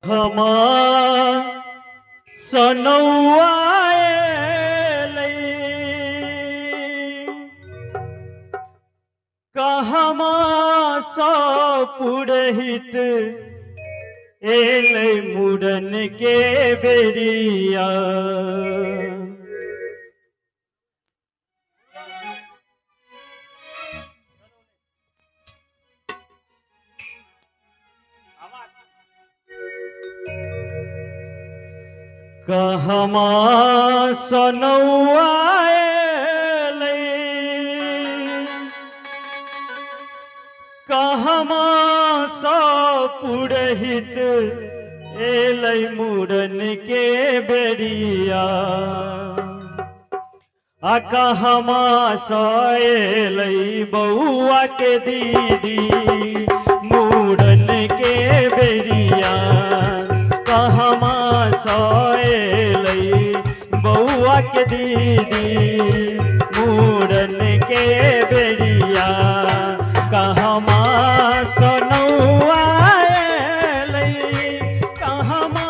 हमा सनौआए कहमा सौ पुरहित एलै मुड़न के बेरिया। कहमा सनौआए कहमा सौ पुरहित एलै मुड़न के बेरिया। आ कहमा सौ एलै बउआ के दीदी मुड़न के बेरिया। कहमा सौ एलै बउआ के दीदी मुड़न के बेरिया। कहमा सनौआए कहमा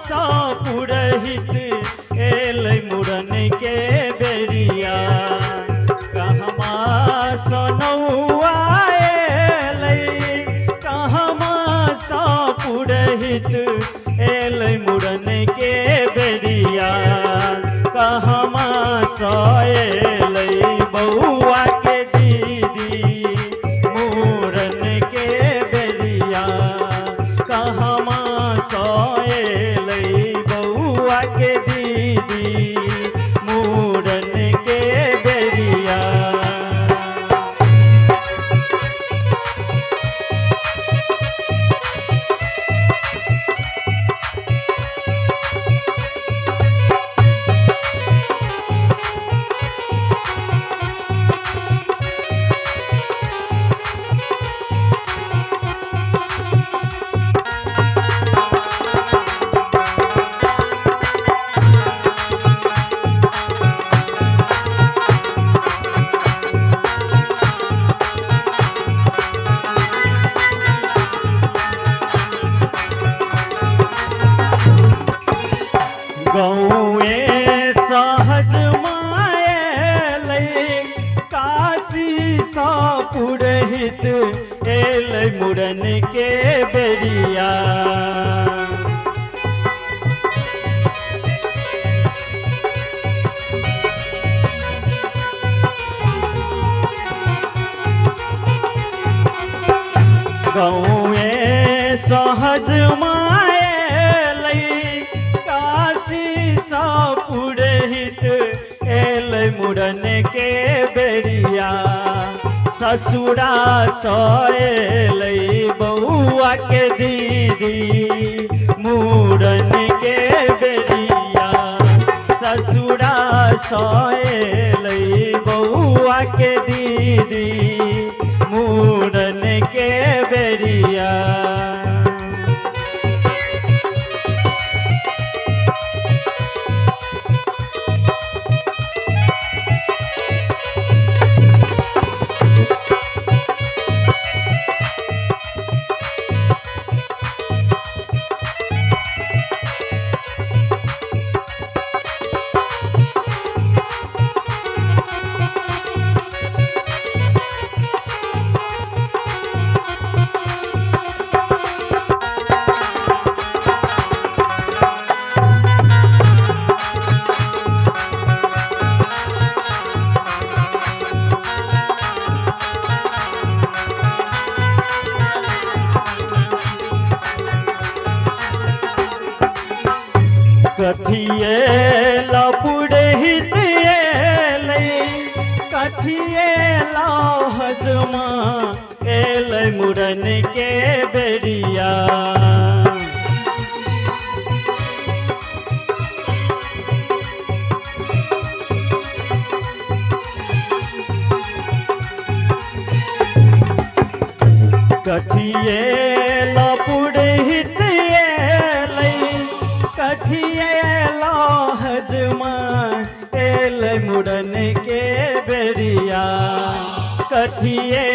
सौ पुरहित एलै मुड़न के बेरिया। कहमा सनौआए कहमा सौ पुरहित एलै मुड़न के बेरिया। कहमा सौ एलै बउआ के दीदी मुड़न के बेरिया। कहमा सौ एलै बउआ के दीदी मुड़न के बेरिया। गौए सहज माएलै काशी सौ पुरहित एलै मुड़न के बेरिया। गौए सहज माएलै काशी सौ पुरहित एलै मुड़न के बेरिया। ससुरा सौ एलै बउआ के दीदी मुड़न के बेरिया। ससुरा सौ एलै बउआ के दीदी मुड़न के बेरिया। कथिए लपुरहित एलै कथिए हजमा एलै मुड़न के बेरिया। कथिए लपुरहित एलै कथिए हजमा एलै मुड़न के बेरिया। कथिए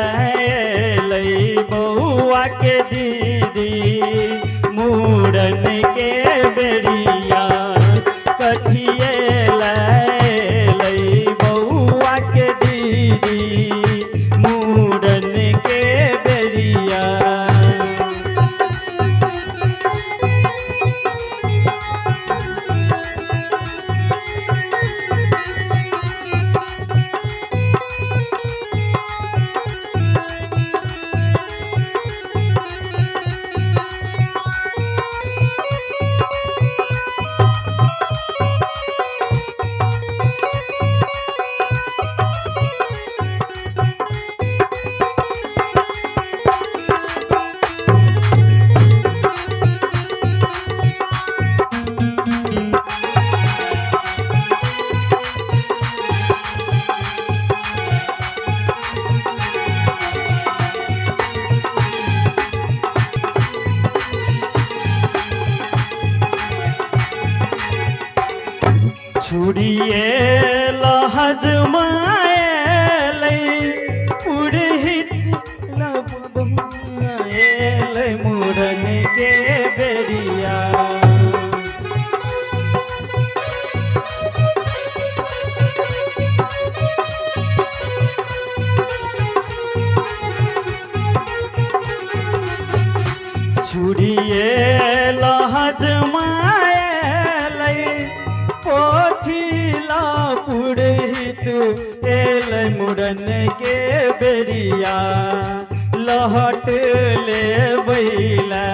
एलै बउआ के दीदी मुड़न के बेरिया कठिए लई बउआ के दीदी मुड़न के बेरिया। छुड़िए लहज माएल पुरहित मुड़न के बेरिया। छुड़िए लहज माएल पोथिला पुरहित एल मुड़न के बेरिया। लहट ले बैला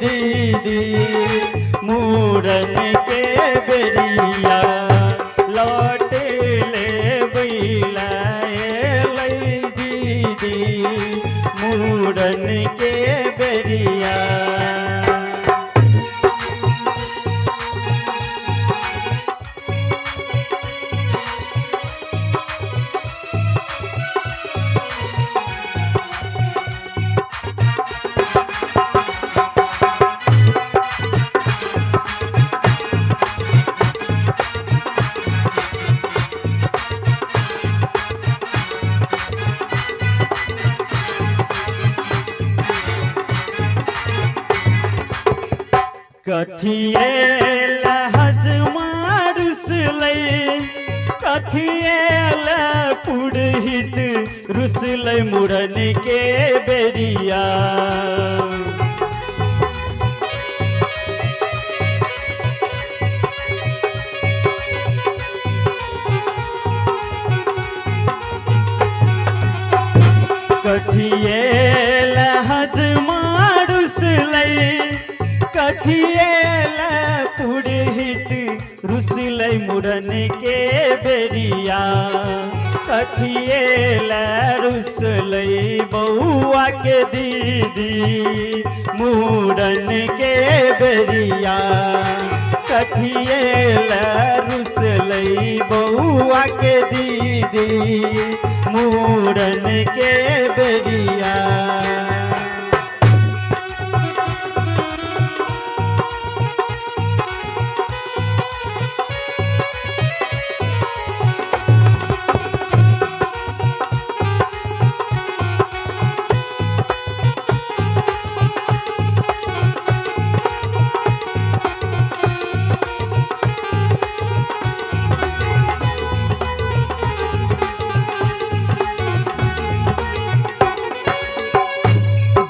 दीदी मुड़न के बेरिया। लहट ले बैला दीदी मुड़न के बेरिया। कठिए लहज मारुस लई कठिए पुरहित रुसल मुड़न के बेरिया। कठिए लहज मारुस लई कठिए पुरहित रुसल मुड़न के बेरिया। कठिए रुसल बउआ के दीदी मुड़न के बेरिया। कठिए रुसल बउआ के दीदी मुड़न के बेरिया।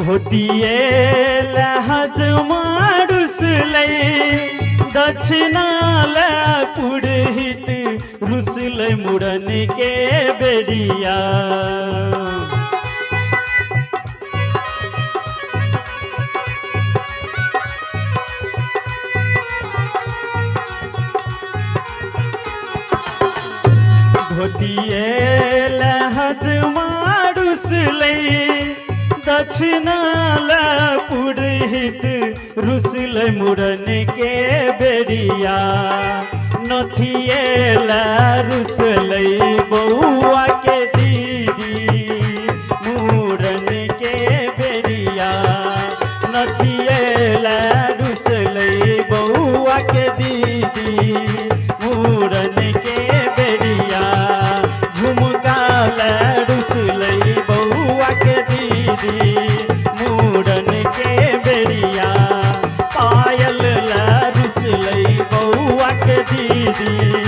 धोतिए लहज मारुस लई दक्षिणा पुरहित रुसल मुड़न के बेरिया। धोतिए लहज मारुस लई दक्षिणा पुरहित रुसल मुड़न के बेरिया। नथिए रुसल बउआ के दीदी मुड़न के बेरिया। नथिए रुसल बउआ के दीदी मुड़न के बेरिया। झुमका रुसल बउआ के दीदी मुड़न के बेरिया। दीदी